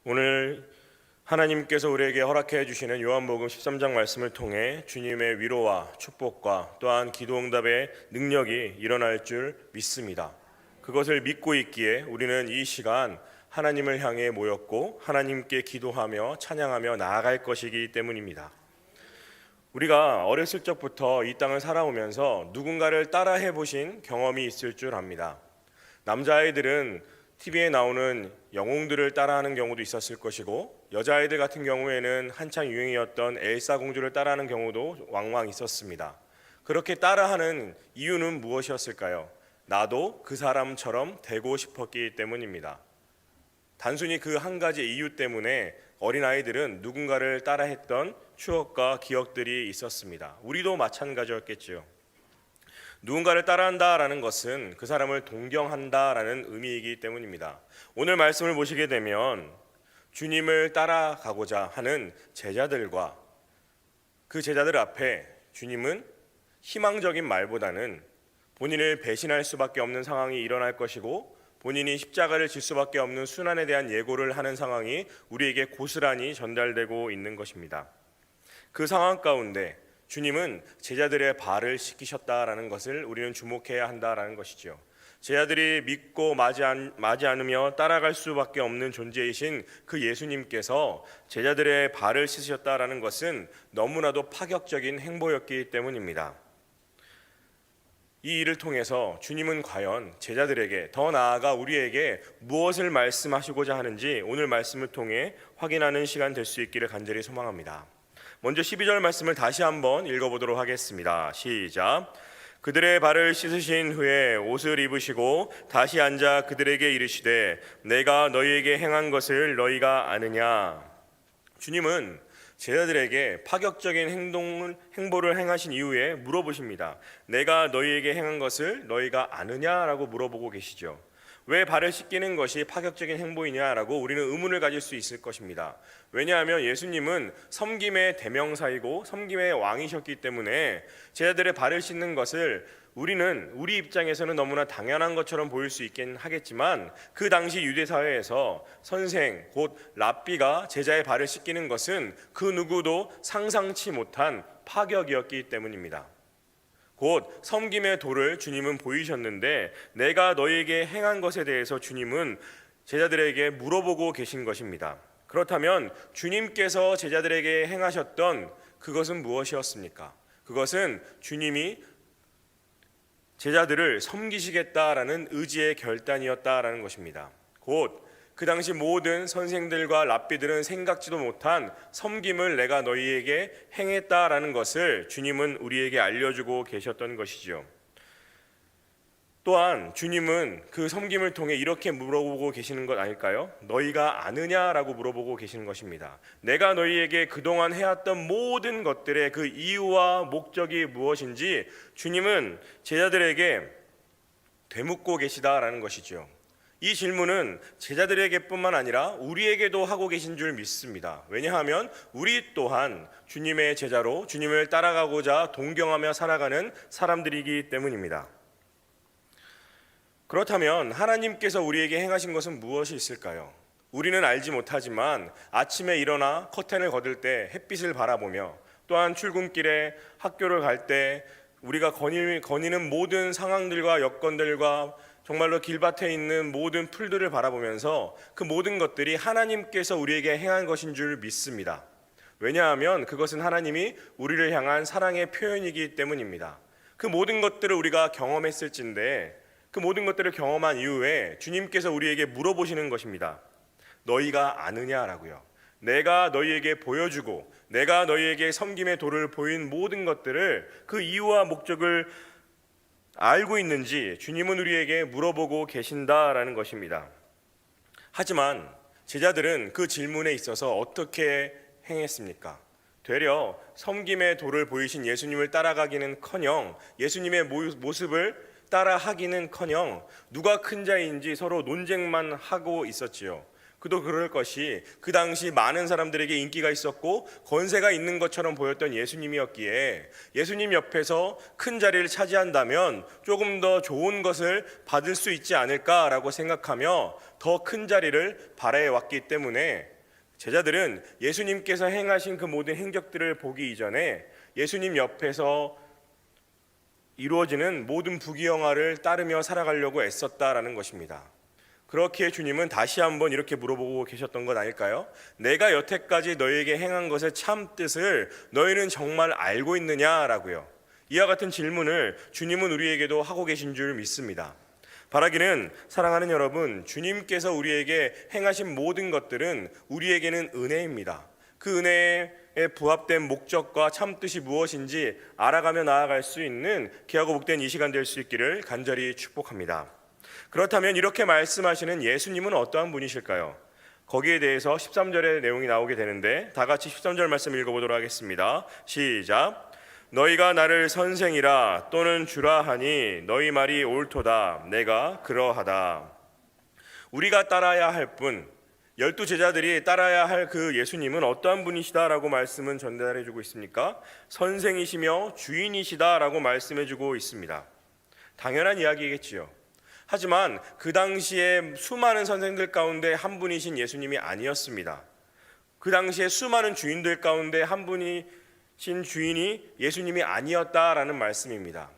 오늘 하나님께서 우리에게 허락해 주시는 요한복음 13장 말씀을 통해 주님의 위로와 축복과 또한 기도 응답의 능력이 일어날 줄 믿습니다. 그것을 믿고 있기에 우리는 이 시간 하나님을 향해 모였고 하나님께 기도하며 찬양하며 나아갈 것이기 때문입니다. 우리가 어렸을 적부터 이 땅을 살아오면서 누군가를 따라해 보신 경험이 있을 줄 압니다. 남자아이들은 TV에 나오는 영웅들을 따라하는 경우도 있었을 것이고, 여자아이들 같은 경우에는 한창 유행이었던 엘사 공주를 따라하는 경우도 왕왕 있었습니다. 그렇게 따라하는 이유는 무엇이었을까요? 나도 그 사람처럼 되고 싶었기 때문입니다. 단순히 그 한 가지 이유 때문에 어린아이들은 누군가를 따라했던 추억과 기억들이 있었습니다. 우리도 마찬가지였겠지요. 누군가를 따라한다라는 것은 그 사람을 동경한다라는 의미이기 때문입니다. 오늘 말씀을 보시게 되면 주님을 따라가고자 하는 제자들과 그 제자들 앞에 주님은 희망적인 말보다는 본인을 배신할 수밖에 없는 상황이 일어날 것이고, 본인이 십자가를 질 수밖에 없는 순환에 대한 예고를 하는 상황이 우리에게 고스란히 전달되고 있는 것입니다. 그 상황 가운데 주님은 제자들의 발을 씻기셨다라는 것을 우리는 주목해야 한다라는 것이죠. 제자들이 믿고 마지 않으며 따라갈 수밖에 없는 존재이신 그 예수님께서 제자들의 발을 씻으셨다라는 것은 너무나도 파격적인 행보였기 때문입니다. 이 일을 통해서 주님은 과연 제자들에게, 더 나아가 우리에게 무엇을 말씀하시고자 하는지 오늘 말씀을 통해 확인하는 시간 될 수 있기를 간절히 소망합니다. 먼저 12절 말씀을 다시 한번 읽어보도록 하겠습니다. 시작. 그들의 발을 씻으신 후에 옷을 입으시고 다시 앉아 그들에게 이르시되 내가 너희에게 행한 것을 너희가 아느냐. 주님은 제자들에게 파격적인 행보를 행하신 이후에 물어보십니다. 내가 너희에게 행한 것을 너희가 아느냐라고 물어보고 계시죠. 왜 발을 씻기는 것이 파격적인 행보이냐라고 우리는 의문을 가질 수 있을 것입니다. 왜냐하면 예수님은 섬김의 대명사이고 섬김의 왕이셨기 때문에 제자들의 발을 씻는 것을 우리 입장에서는 너무나 당연한 것처럼 보일 수 있긴 하겠지만, 그 당시 유대 사회에서 선생 곧 랍비가 제자의 발을 씻기는 것은 그 누구도 상상치 못한 파격이었기 때문입니다. 곧 섬김의 도를 주님은 보이셨는데, 내가 너희에게 행한 것에 대해서 주님은 제자들에게 물어보고 계신 것입니다. 그렇다면 주님께서 제자들에게 행하셨던 그것은 무엇이었습니까? 그것은 주님이 제자들을 섬기시겠다라는 의지의 결단이었다라는 것입니다. 곧 그 당시 모든 선생들과 랍비들은 생각지도 못한 섬김을 내가 너희에게 행했다라는 것을 주님은 우리에게 알려주고 계셨던 것이죠. 또한 주님은 그 섬김을 통해 이렇게 물어보고 계시는 것 아닐까요? 너희가 아느냐라고 물어보고 계시는 것입니다. 내가 너희에게 그동안 해왔던 모든 것들의 그 이유와 목적이 무엇인지 주님은 제자들에게 되묻고 계시다라는 것이죠. 이 질문은 제자들에게 뿐만 아니라 우리에게도 하고 계신 줄 믿습니다. 왜냐하면 우리 또한 주님의 제자로 주님을 따라가고자 동경하며 살아가는 사람들이기 때문입니다. 그렇다면 하나님께서 우리에게 행하신 것은 무엇이 있을까요? 우리는 알지 못하지만 아침에 일어나 커튼을 걷을 때 햇빛을 바라보며, 또한 출근길에 학교를 갈 때 우리가 거니는 모든 상황들과 여건들과 정말로 길밭에 있는 모든 풀들을 바라보면서 그 모든 것들이 하나님께서 우리에게 행한 것인 줄 믿습니다. 왜냐하면 그것은 하나님이 우리를 향한 사랑의 표현이기 때문입니다. 그 모든 것들을 우리가 경험했을진데, 그 모든 것들을 경험한 이후에 주님께서 우리에게 물어보시는 것입니다. 너희가 아느냐라고요. 내가 너희에게 보여주고 내가 너희에게 섬김의 도를 보인 모든 것들을, 그 이유와 목적을 알고 있는지 주님은 우리에게 물어보고 계신다라는 것입니다. 하지만 제자들은 그 질문에 있어서 어떻게 행했습니까? 되려 섬김의 도를 보이신 예수님을 따라가기는커녕 예수님의 모습을 따라하기는커녕 누가 큰 자인지 서로 논쟁만 하고 있었지요. 그도 그럴 것이 그 당시 많은 사람들에게 인기가 있었고 권세가 있는 것처럼 보였던 예수님이었기에 예수님 옆에서 큰 자리를 차지한다면 조금 더 좋은 것을 받을 수 있지 않을까라고 생각하며 더 큰 자리를 바라해 왔기 때문에 제자들은 예수님께서 행하신 그 모든 행적들을 보기 이전에 예수님 옆에서 이루어지는 모든 부귀영화를 따르며 살아가려고 애썼다라는 것입니다. 그렇기에 주님은 다시 한번 이렇게 물어보고 계셨던 것 아닐까요? 내가 여태까지 너희에게 행한 것의 참 뜻을 너희는 정말 알고 있느냐라고요. 이와 같은 질문을 주님은 우리에게도 하고 계신 줄 믿습니다. 바라기는 사랑하는 여러분, 주님께서 우리에게 행하신 모든 것들은 우리에게는 은혜입니다. 그 은혜에 부합된 목적과 참뜻이 무엇인지 알아가며 나아갈 수 있는 귀하고 복된 이 시간 될 수 있기를 간절히 축복합니다. 그렇다면 이렇게 말씀하시는 예수님은 어떠한 분이실까요? 거기에 대해서 13절의 내용이 나오게 되는데 다 같이 13절 말씀 읽어보도록 하겠습니다. 시작. 너희가 나를 선생이라 또는 주라 하니 너희 말이 옳도다. 내가 그러하다. 우리가 따라야 할 분, 12제자들이 따라야 할 그 예수님은 어떠한 분이시다라고 말씀은 전달해주고 있습니까? 선생이시며 주인이시다라고 말씀해주고 있습니다. 당연한 이야기겠지요. 하지만 그 당시에 수많은 선생들 가운데 한 분이신 예수님이 아니었습니다. 그 당시에 수많은 주인들 가운데 한 분이신 주인이 예수님이 아니었다라는 말씀입니다.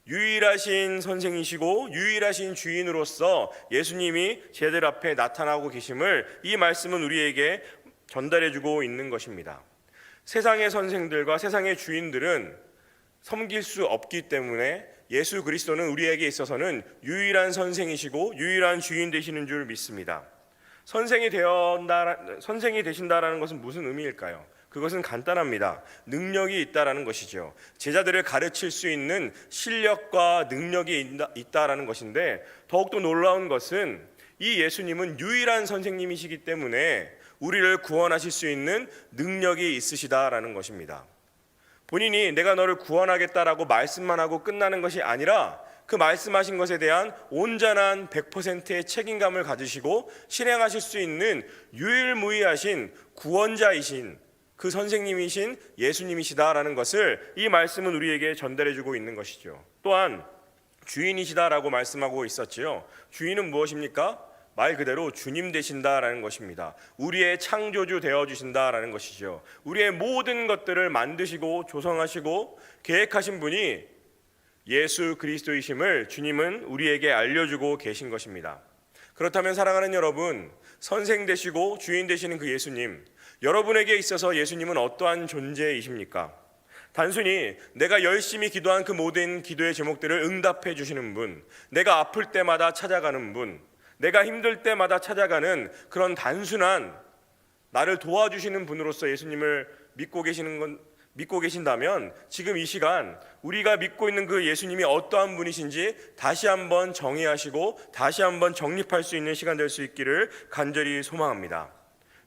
유일하신 선생이시고 유일하신 주인으로서 예수님이 제자들 앞에 나타나고 계심을 이 말씀은 우리에게 전달해주고 있는 것입니다. 세상의 선생들과 세상의 주인들은 섬길 수 없기 때문에 예수 그리스도는 우리에게 있어서는 유일한 선생이시고 유일한 주인 되시는 줄 믿습니다. 선생이 되신다라는 것은 무슨 의미일까요? 그것은 간단합니다. 능력이 있다라는 것이죠. 제자들을 가르칠 수 있는 실력과 능력이 있다라는 것인데 더욱더 놀라운 것은 이 예수님은 유일한 선생님이시기 때문에 우리를 구원하실 수 있는 능력이 있으시다라는 것입니다. 본인이 내가 너를 구원하겠다라고 말씀만 하고 끝나는 것이 아니라 그 말씀하신 것에 대한 온전한 100%의 책임감을 가지시고 실행하실 수 있는 유일무이하신 구원자이신 그 선생님이신 예수님이시다라는 것을 이 말씀은 우리에게 전달해주고 있는 것이죠. 또한 주인이시다라고 말씀하고 있었지요. 주인은 무엇입니까? 말 그대로 주님 되신다라는 것입니다. 우리의 창조주 되어주신다라는 것이죠. 우리의 모든 것들을 만드시고 조성하시고 계획하신 분이 예수 그리스도이심을 주님은 우리에게 알려주고 계신 것입니다. 그렇다면 사랑하는 여러분, 선생 되시고 주인 되시는 그 예수님, 여러분에게 있어서 예수님은 어떠한 존재이십니까? 단순히 내가 열심히 기도한 그 모든 기도의 제목들을 응답해 주시는 분, 내가 아플 때마다 찾아가는 분, 내가 힘들 때마다 찾아가는 그런 단순한 나를 도와주시는 분으로서 예수님을 믿고 계신다면 지금 이 시간 우리가 믿고 있는 그 예수님이 어떠한 분이신지 다시 한번 정의하시고 다시 한번 정립할 수 있는 시간 될 수 있기를 간절히 소망합니다.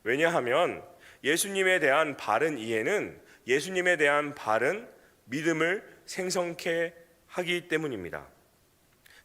왜냐하면 예수님에 대한 바른 이해는 예수님에 대한 바른 믿음을 생성케 하기 때문입니다.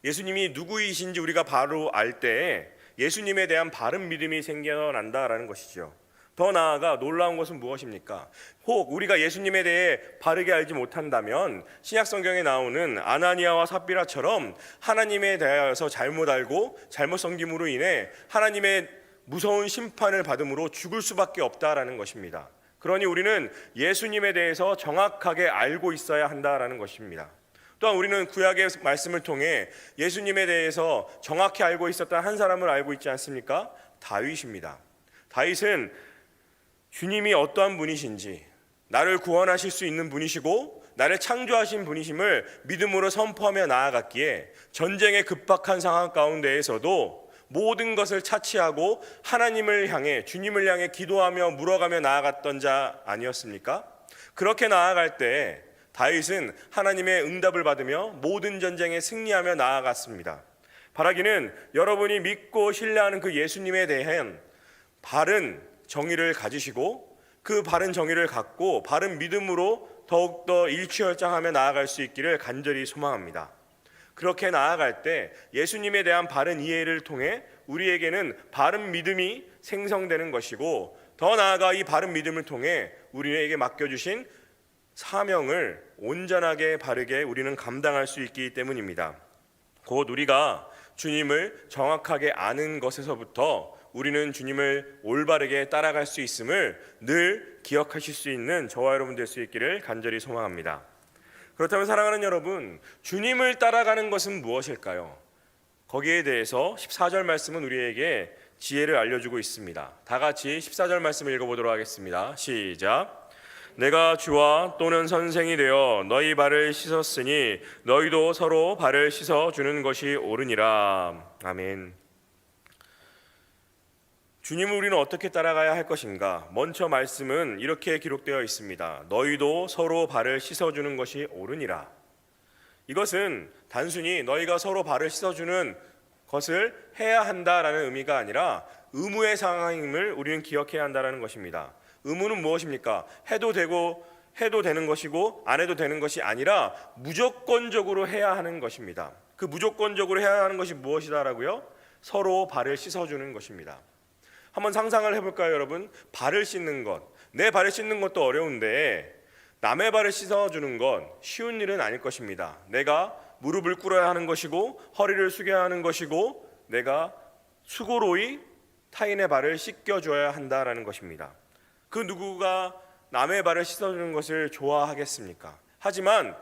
예수님이 누구이신지 우리가 바로 알 때에 예수님에 대한 바른 믿음이 생겨난다라는 것이죠. 더 나아가 놀라운 것은 무엇입니까? 혹 우리가 예수님에 대해 바르게 알지 못한다면 신약 성경에 나오는 아나니아와 삽비라처럼 하나님에 대하여서 잘못 알고 잘못 섬김으로 인해 하나님의 무서운 심판을 받음으로 죽을 수밖에 없다라는 것입니다. 그러니 우리는 예수님에 대해서 정확하게 알고 있어야 한다라는 것입니다. 또한 우리는 구약의 말씀을 통해 예수님에 대해서 정확히 알고 있었던 한 사람을 알고 있지 않습니까? 다윗입니다. 다윗은 주님이 어떠한 분이신지, 나를 구원하실 수 있는 분이시고 나를 창조하신 분이심을 믿음으로 선포하며 나아갔기에 전쟁의 급박한 상황 가운데에서도 모든 것을 차치하고 하나님을 향해, 주님을 향해 기도하며 물어가며 나아갔던 자 아니었습니까? 그렇게 나아갈 때 다윗은 하나님의 응답을 받으며 모든 전쟁에 승리하며 나아갔습니다. 바라기는 여러분이 믿고 신뢰하는 그 예수님에 대한 바른 정의를 가지시고 그 바른 정의를 갖고 바른 믿음으로 더욱더 일취월장하며 나아갈 수 있기를 간절히 소망합니다. 그렇게 나아갈 때 예수님에 대한 바른 이해를 통해 우리에게는 바른 믿음이 생성되는 것이고 더 나아가 이 바른 믿음을 통해 우리에게 맡겨주신 사명을 온전하게 바르게 우리는 감당할 수 있기 때문입니다. 곧 우리가 주님을 정확하게 아는 것에서부터 우리는 주님을 올바르게 따라갈 수 있음을 늘 기억하실 수 있는 저와 여러분 될 수 있기를 간절히 소망합니다. 그렇다면 사랑하는 여러분, 주님을 따라가는 것은 무엇일까요? 거기에 대해서 14절 말씀은 우리에게 지혜를 알려주고 있습니다. 다 같이 14절 말씀을 읽어보도록 하겠습니다. 시작. 내가 주와 또는 선생이 되어 너희 발을 씻었으니 너희도 서로 발을 씻어주는 것이 옳으니라. 아멘. 주님을 우리는 어떻게 따라가야 할 것인가? 먼저 말씀은 이렇게 기록되어 있습니다. 너희도 서로 발을 씻어주는 것이 옳으니라. 이것은 단순히 너희가 서로 발을 씻어주는 것을 해야 한다라는 의미가 아니라 의무의 상황임을 우리는 기억해야 한다는 것입니다. 의무는 무엇입니까? 해도 되는 것이고 안 해도 되는 것이 아니라 무조건적으로 해야 하는 것입니다. 그 무조건적으로 해야 하는 것이 무엇이다라고요? 서로 발을 씻어주는 것입니다. 한번 상상을 해볼까요, 여러분? 발을 씻는 것, 내 발을 씻는 것도 어려운데 남의 발을 씻어주는 건 쉬운 일은 아닐 것입니다. 내가 무릎을 꿇어야 하는 것이고 허리를 숙여야 하는 것이고 내가 수고로이 타인의 발을 씻겨줘야 한다라는 것입니다. 그 누구가 남의 발을 씻어주는 것을 좋아하겠습니까? 하지만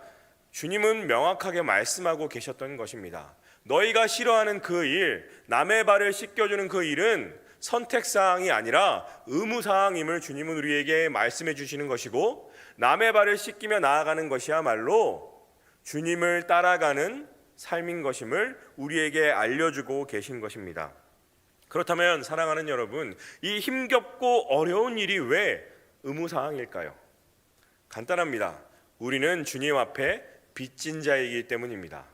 주님은 명확하게 말씀하고 계셨던 것입니다. 너희가 싫어하는 그 일, 남의 발을 씻겨주는 그 일은 선택사항이 아니라 의무사항임을 주님은 우리에게 말씀해 주시는 것이고 남의 발을 씻기며 나아가는 것이야말로 주님을 따라가는 삶인 것임을 우리에게 알려주고 계신 것입니다. 그렇다면 사랑하는 여러분, 이 힘겹고 어려운 일이 왜 의무사항일까요? 간단합니다. 우리는 주님 앞에 빚진 자이기 때문입니다.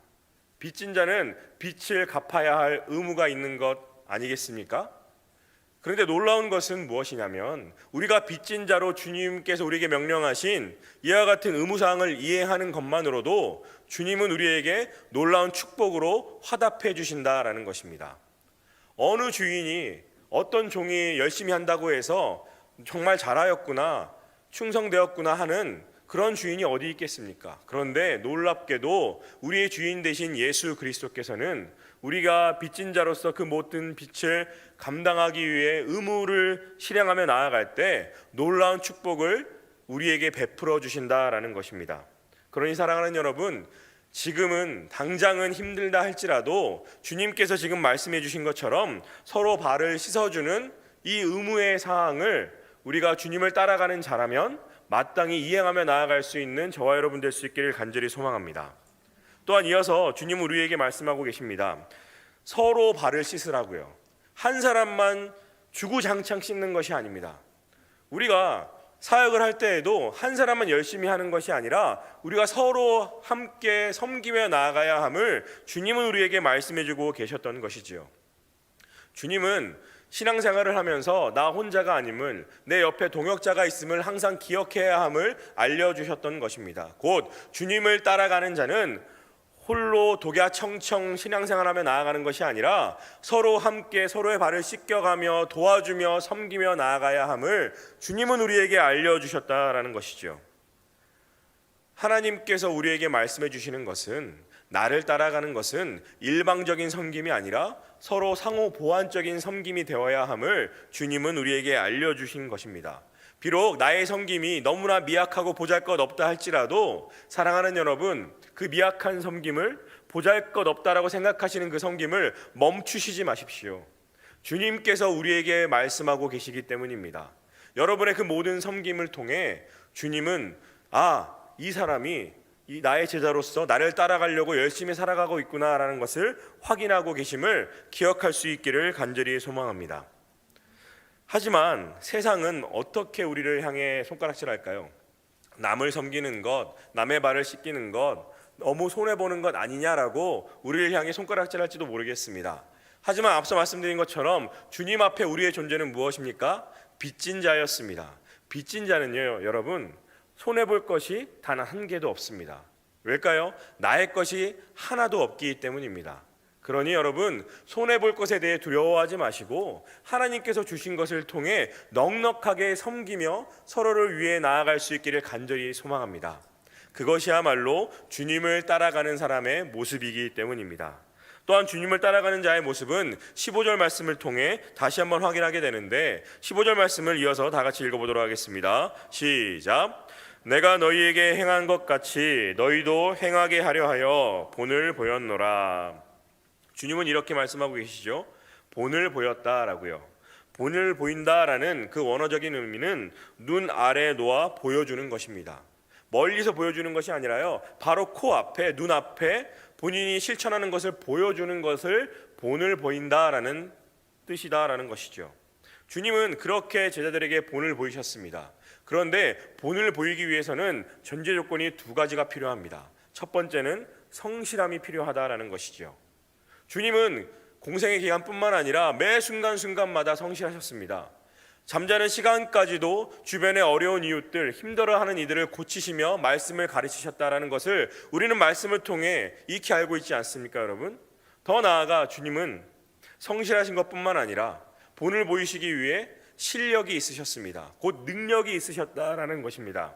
빚진 자는 빚을 갚아야 할 의무가 있는 것 아니겠습니까? 그런데 놀라운 것은 무엇이냐면 우리가 빚진 자로 주님께서 우리에게 명령하신 이와 같은 의무사항을 이행하는 것만으로도 주님은 우리에게 놀라운 축복으로 화답해 주신다라는 것입니다. 어느 주인이 어떤 종이 열심히 한다고 해서 정말 잘하였구나, 충성되었구나 하는 그런 주인이 어디 있겠습니까? 그런데 놀랍게도 우리의 주인 되신 예수 그리스도께서는 우리가 빚진 자로서 그 모든 빚을 감당하기 위해 의무를 실행하며 나아갈 때 놀라운 축복을 우리에게 베풀어 주신다라는 것입니다. 그러니 사랑하는 여러분, 지금은 당장은 힘들다 할지라도 주님께서 지금 말씀해 주신 것처럼 서로 발을 씻어주는 이 의무의 사항을 우리가 주님을 따라가는 자라면 마땅히 이행하며 나아갈 수 있는 저와 여러분 될 수 있기를 간절히 소망합니다. 또한 이어서 주님은 우리에게 말씀하고 계십니다. 서로 발을 씻으라고요. 한 사람만 주구장창 씻는 것이 아닙니다. 우리가 사역을 할 때에도 한 사람만 열심히 하는 것이 아니라 우리가 서로 함께 섬기며 나아가야 함을 주님은 우리에게 말씀해주고 계셨던 것이지요. 주님은 신앙생활을 하면서 나 혼자가 아님을, 내 옆에 동역자가 있음을 항상 기억해야 함을 알려주셨던 것입니다. 곧 주님을 따라가는 자는 홀로 독야청청 신앙생활하며 나아가는 것이 아니라 서로 함께 서로의 발을 씻겨가며 도와주며 섬기며 나아가야 함을 주님은 우리에게 알려주셨다라는 것이죠. 하나님께서 우리에게 말씀해 주시는 것은 나를 따라가는 것은 일방적인 섬김이 아니라 서로 상호 보완적인 섬김이 되어야 함을 주님은 우리에게 알려주신 것입니다. 비록 나의 섬김이 너무나 미약하고 보잘것없다 할지라도 사랑하는 여러분, 그 미약한 섬김을 보잘것없다라고 생각하시는 그 섬김을 멈추시지 마십시오. 주님께서 우리에게 말씀하고 계시기 때문입니다. 여러분의 그 모든 섬김을 통해 주님은 이 사람이 이 나의 제자로서 나를 따라가려고 열심히 살아가고 있구나라는 것을 확인하고 계심을 기억할 수 있기를 간절히 소망합니다. 하지만 세상은 어떻게 우리를 향해 손가락질할까요? 남을 섬기는 것, 남의 발을 씻기는 것, 너무 손해보는 것 아니냐라고 우리를 향해 손가락질할지도 모르겠습니다. 하지만 앞서 말씀드린 것처럼 주님 앞에 우리의 존재는 무엇입니까? 빚진 자였습니다. 빚진 자는요, 여러분, 손해볼 것이 단 한 개도 없습니다. 왜일까요? 나의 것이 하나도 없기 때문입니다. 그러니 여러분, 손해볼 것에 대해 두려워하지 마시고 하나님께서 주신 것을 통해 넉넉하게 섬기며 서로를 위해 나아갈 수 있기를 간절히 소망합니다. 그것이야말로 주님을 따라가는 사람의 모습이기 때문입니다. 또한 주님을 따라가는 자의 모습은 15절 말씀을 통해 다시 한번 확인하게 되는데 15절 말씀을 이어서 다 같이 읽어보도록 하겠습니다. 시작. 내가 너희에게 행한 것 같이 너희도 행하게 하려 하여 본을 보였노라. 주님은 이렇게 말씀하고 계시죠. 본을 보였다라고요. 본을 보인다라는 그 원어적인 의미는 눈 아래 놓아 보여주는 것입니다. 멀리서 보여주는 것이 아니라요, 바로 코앞에, 눈앞에 본인이 실천하는 것을 보여주는 것을 본을 보인다라는 뜻이다라는 것이죠. 주님은 그렇게 제자들에게 본을 보이셨습니다. 그런데 본을 보이기 위해서는 전제 조건이 두 가지가 필요합니다. 첫 번째는 성실함이 필요하다라는 것이죠. 주님은 공생의 기간뿐만 아니라 매 순간순간마다 성실하셨습니다. 잠자는 시간까지도 주변의 어려운 이웃들, 힘들어하는 이들을 고치시며 말씀을 가르치셨다라는 것을 우리는 말씀을 통해 익히 알고 있지 않습니까, 여러분? 더 나아가 주님은 성실하신 것뿐만 아니라 본을 보이시기 위해 실력이 있으셨습니다. 곧 능력이 있으셨다라는 것입니다.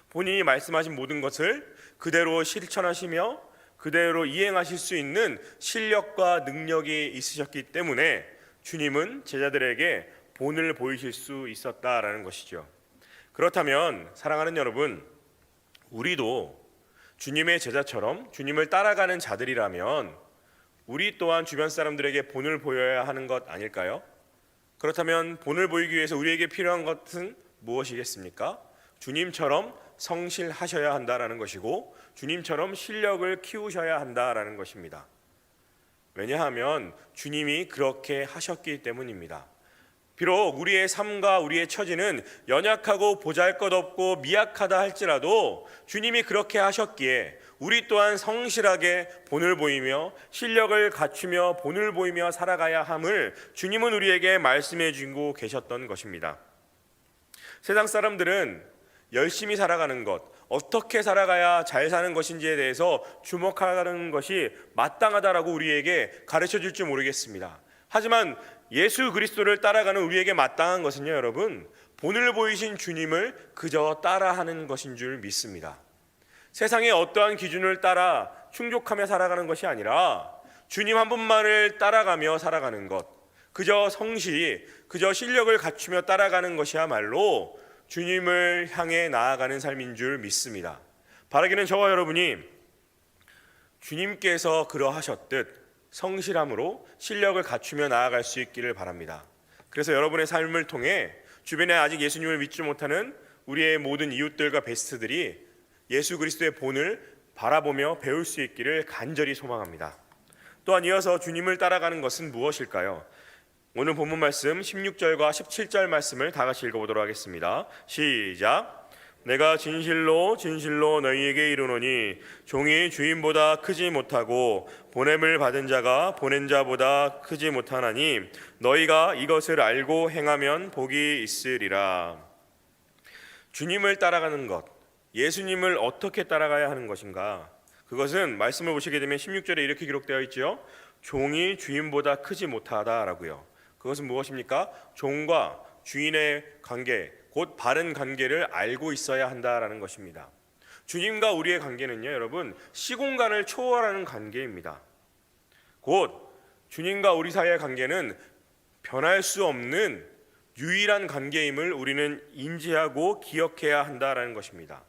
본인이 말씀하신 모든 것을 그대로 실천하시며 그대로 이행하실 수 있는 실력과 능력이 있으셨기 때문에 주님은 제자들에게 본을 보이실 수 있었다라는 것이죠. 그렇다면 사랑하는 여러분, 우리도 주님의 제자처럼 주님을 따라가는 자들이라면 우리 또한 주변 사람들에게 본을 보여야 하는 것 아닐까요? 그렇다면 본을 보이기 위해서 우리에게 필요한 것은 무엇이겠습니까? 주님처럼 성실하셔야 한다라는 것이고 주님처럼 실력을 키우셔야 한다라는 것입니다. 왜냐하면 주님이 그렇게 하셨기 때문입니다. 비록 우리의 삶과 우리의 처지는 연약하고 보잘것없고 미약하다 할지라도 주님이 그렇게 하셨기에 우리 또한 성실하게 본을 보이며 실력을 갖추며 본을 보이며 살아가야 함을 주님은 우리에게 말씀해 주고 계셨던 것입니다. 세상 사람들은 열심히 살아가는 것, 어떻게 살아가야 잘 사는 것인지에 대해서 주목하는 것이 마땅하다라고 우리에게 가르쳐 줄지 모르겠습니다. 하지만 예수 그리스도를 따라가는 우리에게 마땅한 것은요, 여러분, 본을 보이신 주님을 그저 따라하는 것인 줄 믿습니다. 세상의 어떠한 기준을 따라 충족하며 살아가는 것이 아니라 주님 한 분만을 따라가며 살아가는 것, 그저 성실히, 그저 실력을 갖추며 따라가는 것이야말로 주님을 향해 나아가는 삶인 줄 믿습니다. 바라기는 저와 여러분이 주님께서 그러하셨듯 성실함으로 실력을 갖추며 나아갈 수 있기를 바랍니다. 그래서 여러분의 삶을 통해 주변에 아직 예수님을 믿지 못하는 우리의 모든 이웃들과 베스트들이 예수 그리스도의 본을 바라보며 배울 수 있기를 간절히 소망합니다. 또한 이어서 주님을 따라가는 것은 무엇일까요? 오늘 본문 말씀 16절과 17절 말씀을 다 같이 읽어보도록 하겠습니다. 시작. 내가 진실로 진실로 너희에게 이르노니 종이 주인보다 크지 못하고 보냄을 받은 자가 보낸 자보다 크지 못하나니 너희가 이것을 알고 행하면 복이 있으리라. 주님을 따라가는 것, 예수님을 어떻게 따라가야 하는 것인가? 그것은 말씀을 보시게 되면 16절에 이렇게 기록되어 있죠. 종이 주인보다 크지 못하다라고요. 그것은 무엇입니까? 종과 주인의 관계, 곧 바른 관계를 알고 있어야 한다라는 것입니다. 주님과 우리의 관계는요, 여러분, 시공간을 초월하는 관계입니다. 곧 주님과 우리 사이의 관계는 변할 수 없는 유일한 관계임을 우리는 인지하고 기억해야 한다라는 것입니다.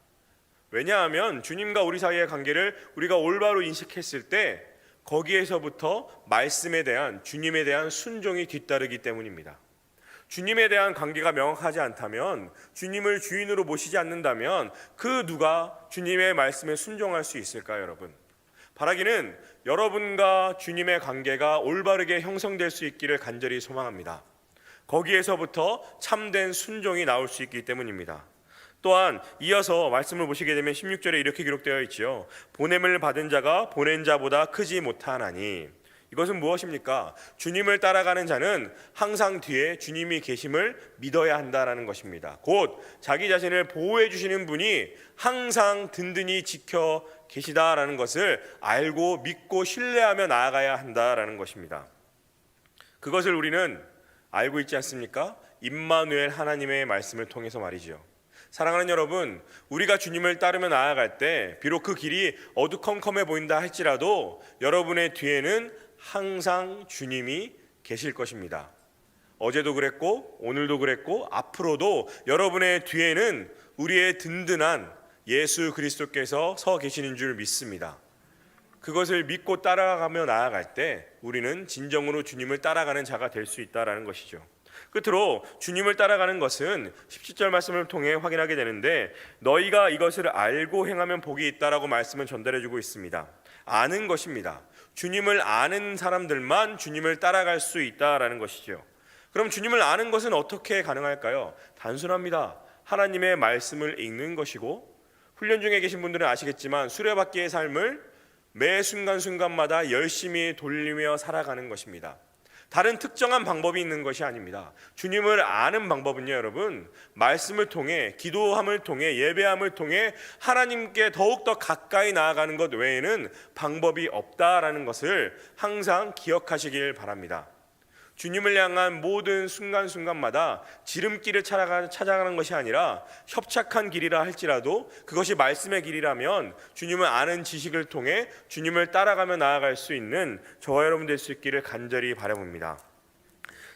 왜냐하면 주님과 우리 사이의 관계를 우리가 올바로 인식했을 때 거기에서부터 말씀에 대한, 주님에 대한 순종이 뒤따르기 때문입니다. 주님에 대한 관계가 명확하지 않다면, 주님을 주인으로 모시지 않는다면 그 누가 주님의 말씀에 순종할 수 있을까요, 여러분? 바라기는 여러분과 주님의 관계가 올바르게 형성될 수 있기를 간절히 소망합니다. 거기에서부터 참된 순종이 나올 수 있기 때문입니다. 또한 이어서 말씀을 보시게 되면 16절에 이렇게 기록되어 있지요. 보냄을 받은 자가 보낸 자보다 크지 못하나니. 이것은 무엇입니까? 주님을 따라가는 자는 항상 뒤에 주님이 계심을 믿어야 한다라는 것입니다. 곧 자기 자신을 보호해 주시는 분이 항상 든든히 지켜 계시다라는 것을 알고 믿고 신뢰하며 나아가야 한다라는 것입니다. 그것을 우리는 알고 있지 않습니까? 임마누엘 하나님의 말씀을 통해서 말이죠. 사랑하는 여러분, 우리가 주님을 따르며 나아갈 때 비록 그 길이 어두컴컴해 보인다 할지라도 여러분의 뒤에는 항상 주님이 계실 것입니다. 어제도 그랬고 오늘도 그랬고 앞으로도 여러분의 뒤에는 우리의 든든한 예수 그리스도께서 서 계시는 줄 믿습니다. 그것을 믿고 따라가며 나아갈 때 우리는 진정으로 주님을 따라가는 자가 될 수 있다는 것이죠. 끝으로 주님을 따라가는 것은 17절 말씀을 통해 확인하게 되는데, 너희가 이것을 알고 행하면 복이 있다라고 말씀을 전달해주고 있습니다. 아는 것입니다. 주님을 아는 사람들만 주님을 따라갈 수 있다라는 것이죠. 그럼 주님을 아는 것은 어떻게 가능할까요? 단순합니다. 하나님의 말씀을 읽는 것이고, 훈련 중에 계신 분들은 아시겠지만 수레바퀴의 삶을 매 순간순간마다 열심히 돌리며 살아가는 것입니다. 다른 특정한 방법이 있는 것이 아닙니다. 주님을 아는 방법은요, 여러분, 말씀을 통해, 기도함을 통해, 예배함을 통해 하나님께 더욱더 가까이 나아가는 것 외에는 방법이 없다라는 것을 항상 기억하시길 바랍니다. 주님을 향한 모든 순간순간마다 지름길을 찾아가는 것이 아니라 협착한 길이라 할지라도 그것이 말씀의 길이라면 주님을 아는 지식을 통해 주님을 따라가며 나아갈 수 있는 저와 여러분 될 수 있기를 간절히 바라봅니다.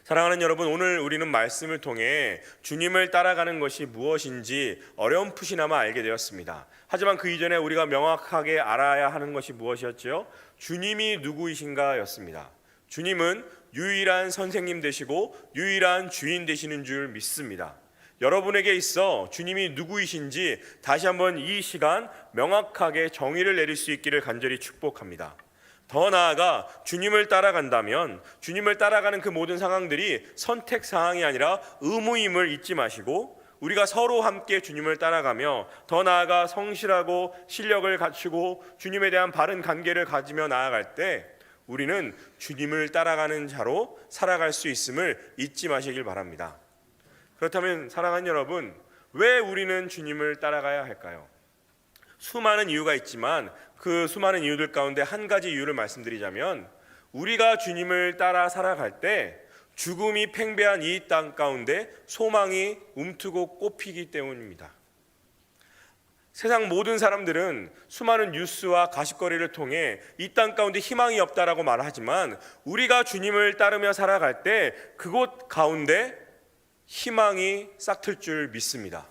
사랑하는 여러분, 오늘 우리는 말씀을 통해 주님을 따라가는 것이 무엇인지 어렴풋이나마 알게 되었습니다. 하지만 그 이전에 우리가 명확하게 알아야 하는 것이 무엇이었죠? 주님이 누구이신가 였습니다. 주님은 유일한 선생님 되시고 유일한 주인 되시는 줄 믿습니다. 여러분에게 있어 주님이 누구이신지 다시 한번 이 시간 명확하게 정의를 내릴 수 있기를 간절히 축복합니다. 더 나아가 주님을 따라간다면 주님을 따라가는 그 모든 상황들이 선택 사항이 아니라 의무임을 잊지 마시고, 우리가 서로 함께 주님을 따라가며 더 나아가 성실하고 실력을 갖추고 주님에 대한 바른 관계를 가지며 나아갈 때 우리는 주님을 따라가는 자로 살아갈 수 있음을 잊지 마시길 바랍니다. 그렇다면 사랑하는 여러분, 왜 우리는 주님을 따라가야 할까요? 수많은 이유가 있지만 그 수많은 이유들 가운데 한 가지 이유를 말씀드리자면, 우리가 주님을 따라 살아갈 때 죽음이 팽배한 이 땅 가운데 소망이 움트고 꽃피기 때문입니다. 세상 모든 사람들은 수많은 뉴스와 가십거리를 통해 이 땅 가운데 희망이 없다라고 말하지만, 우리가 주님을 따르며 살아갈 때 그곳 가운데 희망이 싹틀 줄 믿습니다.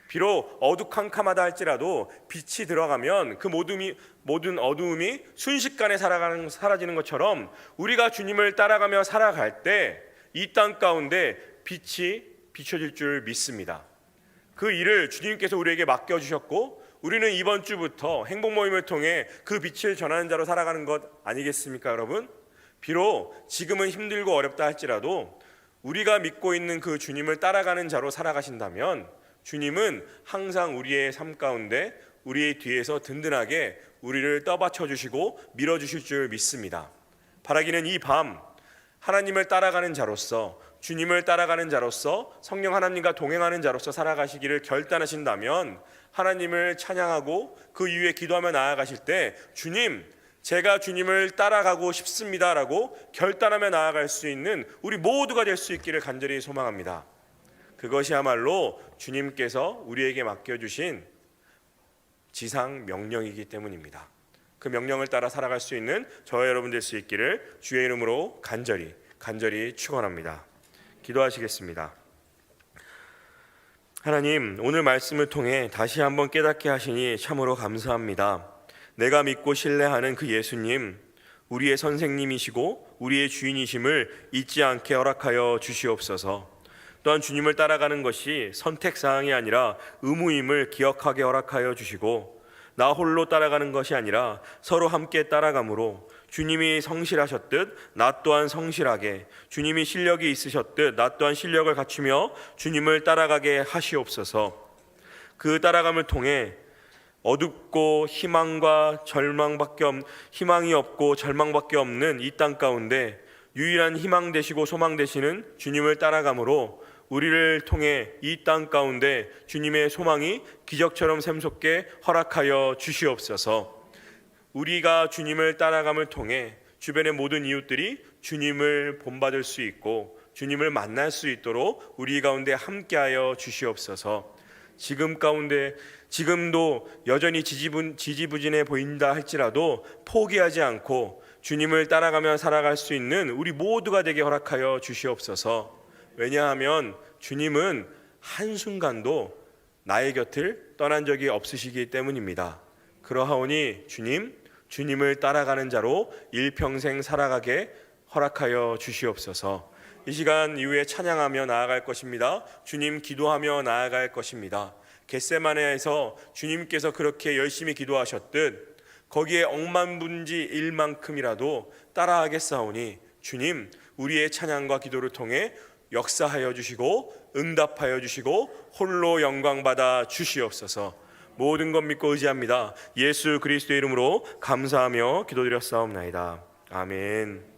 비록 어두캄캄하다 할지라도 빛이 들어가면 그 모든 어두움이 순식간에 사라지는 것처럼 우리가 주님을 따라가며 살아갈 때 이 땅 가운데 빛이 비춰질 줄 믿습니다. 그 일을 주님께서 우리에게 맡겨주셨고, 우리는 이번 주부터 행복 모임을 통해 그 빛을 전하는 자로 살아가는 것 아니겠습니까, 여러분? 비록 지금은 힘들고 어렵다 할지라도 우리가 믿고 있는 그 주님을 따라가는 자로 살아가신다면 주님은 항상 우리의 삶 가운데 우리의 뒤에서 든든하게 우리를 떠받쳐 주시고 밀어주실 줄 믿습니다. 바라기는 이 밤 하나님을 따라가는 자로서, 주님을 따라가는 자로서, 성령 하나님과 동행하는 자로서 살아가시기를 결단하신다면 하나님을 찬양하고 그 이후에 기도하며 나아가실 때 주님, 제가 주님을 따라가고 싶습니다라고 결단하며 나아갈 수 있는 우리 모두가 될 수 있기를 간절히 소망합니다. 그것이야말로 주님께서 우리에게 맡겨주신 지상 명령이기 때문입니다. 그 명령을 따라 살아갈 수 있는 저와 여러분 될 수 있기를 주의 이름으로 간절히 축원합니다. 기도하시겠습니다. 하나님, 오늘 말씀을 통해 다시 한번 깨닫게 하시니 참으로 감사합니다. 내가 믿고 신뢰하는 그 예수님, 우리의 선생님이시고 우리의 주인이심을 잊지 않게 허락하여 주시옵소서. 또한 주님을 따라가는 것이 선택사항이 아니라 의무임을 기억하게 허락하여 주시고, 나 홀로 따라가는 것이 아니라 서로 함께 따라감으로 주님이 성실하셨듯 나 또한 성실하게, 주님이 실력이 있으셨듯 나 또한 실력을 갖추며 주님을 따라가게 하시옵소서. 그 따라감을 통해 어둡고 희망이 없고 절망밖에 없는 이 땅 가운데 유일한 희망 되시고 소망 되시는 주님을 따라감으로 우리를 통해 이 땅 가운데 주님의 소망이 기적처럼 샘솟게 허락하여 주시옵소서. 우리가 주님을 따라감을 통해 주변의 모든 이웃들이 주님을 본받을 수 있고 주님을 만날 수 있도록 우리 가운데 함께하여 주시옵소서. 지금 가운데 지금도 여전히 지지부진해 보인다 할지라도 포기하지 않고 주님을 따라가며 살아갈 수 있는 우리 모두가 되게 허락하여 주시옵소서. 왜냐하면 주님은 한순간도 나의 곁을 떠난 적이 없으시기 때문입니다. 그러하오니 주님을 따라가는 자로 일평생 살아가게 허락하여 주시옵소서. 이 시간 이후에 찬양하며 나아갈 것입니다. 주님 기도하며 나아갈 것입니다. 겟세마네에서 주님께서 그렇게 열심히 기도하셨듯 거기에 억만분지일만큼이라도 따라하겠사오니 주님 우리의 찬양과 기도를 통해 역사하여 주시고 응답하여 주시고 홀로 영광받아 주시옵소서. 모든 것 믿고 의지합니다. 예수 그리스도의 이름으로 감사하며 기도드렸사옵나이다. 아멘.